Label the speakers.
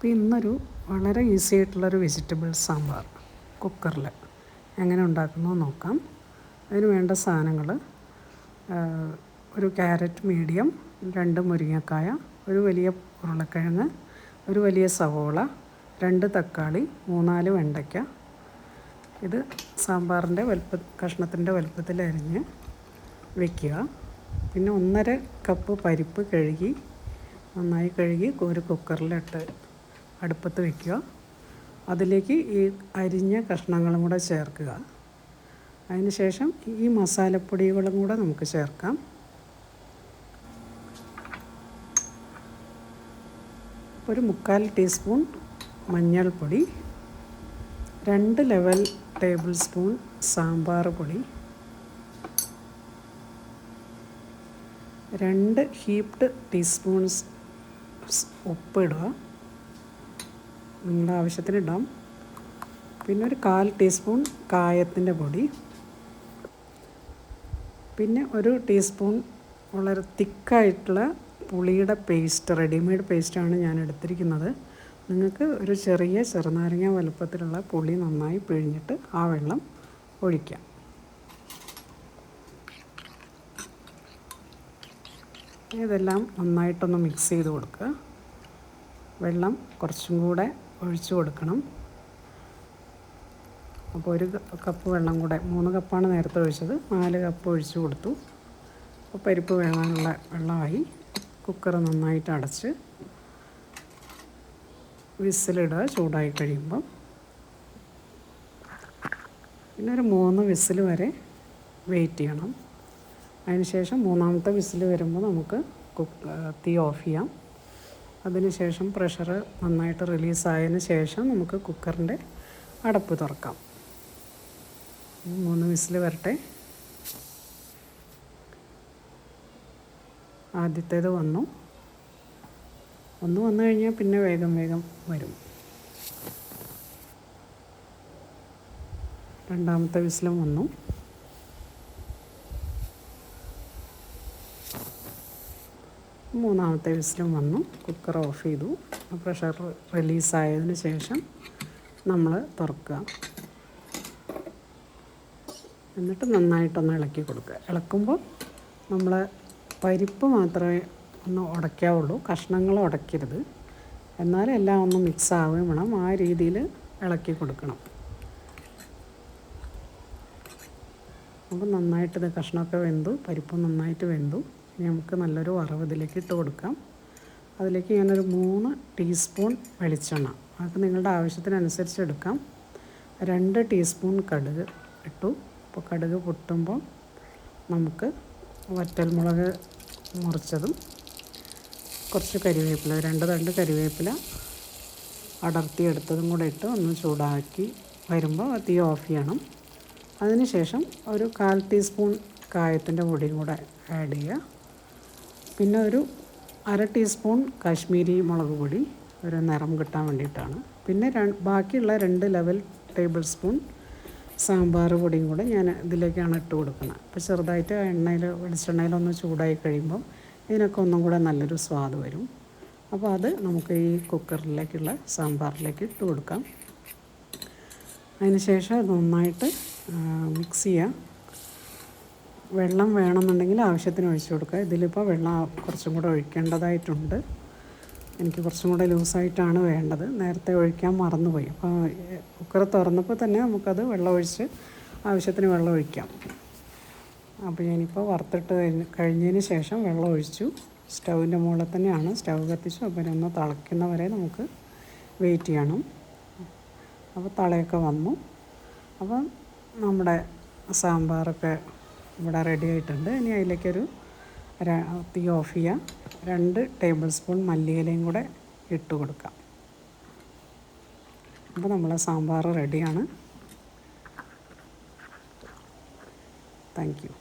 Speaker 1: അപ്പോൾ ഇന്നൊരു വളരെ ഈസി ആയിട്ടുള്ളൊരു വെജിറ്റബിൾ സാമ്പാർ കുക്കറിൽ എങ്ങനെ ഉണ്ടാക്കുന്നത് നോക്കാം. അതിന് വേണ്ട സാധനങ്ങൾ: ഒരു ക്യാരറ്റ് മീഡിയം, 2 മുരിങ്ങക്കായ, ഒരു വലിയ ഉരുളക്കിഴങ്ങ്, ഒരു വലിയ സവോള, 2 തക്കാളി, 3-4 വെണ്ടയ്ക്ക. ഇത് സാമ്പാറിൻ്റെ കഷ്ണത്തിൻ്റെ വലുപ്പത്തിൽ അരിഞ്ഞ് വയ്ക്കുക. പിന്നെ 1.5 കപ്പ് പരിപ്പ് നന്നായി കഴുകി ഒരു കുക്കറിലിട്ട് അടുപ്പത്ത് വയ്ക്കുക. അതിലേക്ക് ഈ അരിഞ്ഞ കഷ്ണങ്ങളും കൂടെ ചേർക്കുക. അതിന് ശേഷം ഈ മസാലപ്പൊടികളും കൂടെ നമുക്ക് ചേർക്കാം. ഒരു 3/4 ടീസ്പൂൺ മഞ്ഞൾപ്പൊടി, 2 ലെവൽ ടേബിൾ സ്പൂൺ സാമ്പാർ പൊടി, 2 ഹീപ്ഡ് ടീസ്പൂൺസ് ഉപ്പ് ഇടുക. നിങ്ങളുടെ ആവശ്യത്തിന് ഇടാം. പിന്നെ ഒരു 1/4 ടീസ്പൂൺ കായത്തിൻ്റെ പൊടി, പിന്നെ 1 ടീസ്പൂൺ വളരെ തിക്കായിട്ടുള്ള പുളിയുടെ പേസ്റ്റ്, റെഡിമെയ്ഡ് പേസ്റ്റാണ് ഞാൻ എടുത്തിരിക്കുന്നത്. നിങ്ങൾക്ക് ഒരു ചെറുനാരങ്ങ വലുപ്പത്തിലുള്ള പുളി നന്നായി പിഴിഞ്ഞിട്ട് ആ വെള്ളം ഒഴിക്കാം. ഇതെല്ലാം നന്നായിട്ടൊന്ന് മിക്സ് ചെയ്ത് കൊടുക്കുക. വെള്ളം കുറച്ചും കൂടെ ഒഴിച്ചു കൊടുക്കണം. അപ്പോൾ 1 കപ്പ് വെള്ളം കൂടെ, 3 കപ്പാണ് നേരത്തെ ഒഴിച്ചത്, 4 കപ്പ് ഒഴിച്ചു കൊടുത്തു. അപ്പോൾ പരിപ്പ് വേകാനുള്ള വെള്ളമായി. കുക്കർ നന്നായിട്ട് അടച്ച് വിസിലിടുക. ചൂടായി കഴിയുമ്പം പിന്നെ ഒരു 3 വിസിൽ വരെ വെയിറ്റ് ചെയ്യണം. അതിനുശേഷം 3ാമത്തെ വിസിൽ വരുമ്പോൾ നമുക്ക് തീ ഓഫ് ചെയ്യാം. അതിനുശേഷം പ്രഷർ നന്നായിട്ട് റിലീസായതിന് ശേഷം നമുക്ക് കുക്കറിൻ്റെ അടപ്പ് തുറക്കാം. 3 വിസിൽ വരട്ടെ. ആദ്യത്തേത് വന്നു കഴിഞ്ഞാൽ പിന്നെ വേഗം വരും. 2ാമത്തെ വിസിലും വന്നു. 3ാമത്തെ വിസിലും വന്നു. കുക്കർ ഓഫ് ചെയ്തു. പ്രഷർ റിലീസായതിന് ശേഷം നമ്മൾ തുറക്കുക. എന്നിട്ട് നന്നായിട്ടൊന്ന് ഇളക്കി കൊടുക്കുക. ഇളക്കുമ്പോൾ നമ്മൾ പരിപ്പ് മാത്രമേ ഒന്ന് ഉടയ്ക്കാവുള്ളൂ, കഷ്ണങ്ങൾ ഉടയ്ക്കരുത്. എന്നാലും എല്ലാം ഒന്ന് മിക്സ് ആവുകയും വേണം. ആ രീതിയിൽ ഇളക്കി കൊടുക്കണം. അപ്പോൾ നന്നായിട്ടിത് കഷ്ണമൊക്കെ വെന്തു, പരിപ്പ് നന്നായിട്ട് വെന്തു. ഇനി നമുക്ക് നല്ലൊരു വറവ് ഇതിലേക്ക് ഇട്ട് കൊടുക്കാം. അതിലേക്ക് ഞാനൊരു 3 ടീസ്പൂൺ വെളിച്ചെണ്ണ, അത് നിങ്ങളുടെ ആവശ്യത്തിനനുസരിച്ച് എടുക്കാം. 2 ടീസ്പൂൺ കടുക് ഇട്ടു. അപ്പോൾ കടുക് പൊട്ടുമ്പോൾ നമുക്ക് വറ്റൽമുളക് മുറിച്ചതും, കുറച്ച് കരിവേപ്പില, 2 തണ്ട് കരിവേപ്പില അടർത്തിയെടുത്തതും കൂടെ ഇട്ട് ഒന്ന് ചൂടാക്കി വരുമ്പോൾ തീ ഓഫ് ചെയ്യണം. അതിനുശേഷം ഒരു 1/4 ടീസ്പൂൺ കായത്തിൻ്റെ പൊടിയും കൂടെ ആഡ് ചെയ്യുക. പിന്നെ ഒരു 1/2 ടീസ്പൂൺ കാശ്മീരി മുളക് പൊടി, ഒരു നിറം കിട്ടാൻ വേണ്ടിയിട്ടാണ്. പിന്നെ ബാക്കിയുള്ള 2 ലെവൽ ടേബിൾ സ്പൂൺ സാമ്പാർ പൊടിയും കൂടെ ഞാൻ ഇതിലേക്കാണ് ഇട്ട് കൊടുക്കുന്നത്. അപ്പോൾ ചെറുതായിട്ട് വെളിച്ചെണ്ണയിലൊന്ന് ചൂടായി കഴിയുമ്പോൾ ഇതിനൊക്കെ ഒന്നും കൂടെ നല്ലൊരു സ്വാദ് വരും. അപ്പോൾ അത് നമുക്ക് ഈ കുക്കറിലേക്കുള്ള സാമ്പാറിലേക്ക് ഇട്ട് കൊടുക്കാം. അതിന് ശേഷം അത് നന്നായിട്ട് മിക്സ് ചെയ്യാം. വെള്ളം വേണമെന്നുണ്ടെങ്കിൽ ആവശ്യത്തിന് ഒഴിച്ചു കൊടുക്കുക. ഇതിലിപ്പോൾ വെള്ളം കുറച്ചും കൂടെ ഒഴിക്കേണ്ടതായിട്ടുണ്ട്. എനിക്ക് കുറച്ചും കൂടെ ലൂസായിട്ടാണ് വേണ്ടത്. നേരത്തെ ഒഴിക്കാൻ മറന്നുപോയി. അപ്പോൾ കുക്കർ തുറന്നപ്പോൾ തന്നെ നമുക്കത് വെള്ളം ഒഴിച്ച് ആവശ്യത്തിന് വെള്ളം ഒഴിക്കാം. അപ്പോൾ ഞാനിപ്പോൾ വറുത്തിട്ട് കഴിഞ്ഞതിന് ശേഷം വെള്ളം ഒഴിച്ചു. സ്റ്റൗവിൻ്റെ മുകളിൽ തന്നെയാണ് സ്റ്റൗ കത്തിച്ചു. അപ്പോൾ ഒന്ന് തിളയ്ക്കുന്നവരെ നമുക്ക് വെയിറ്റ് ചെയ്യണം. അപ്പോൾ തിളയൊക്കെ വന്നു. അപ്പം നമ്മുടെ സാമ്പാറൊക്കെ ഇവിടെ റെഡി ആയിട്ടുണ്ട്. ഇനി അതിലേക്കൊരു തീ ഓഫ് ചെയ്യാം. 2 ടേബിൾ സ്പൂൺ മല്ലിയിലയും കൂടെ ഇട്ട് കൊടുക്കാം. അപ്പോൾ നമ്മളെ സാമ്പാർ റെഡിയാണ്. Thank you.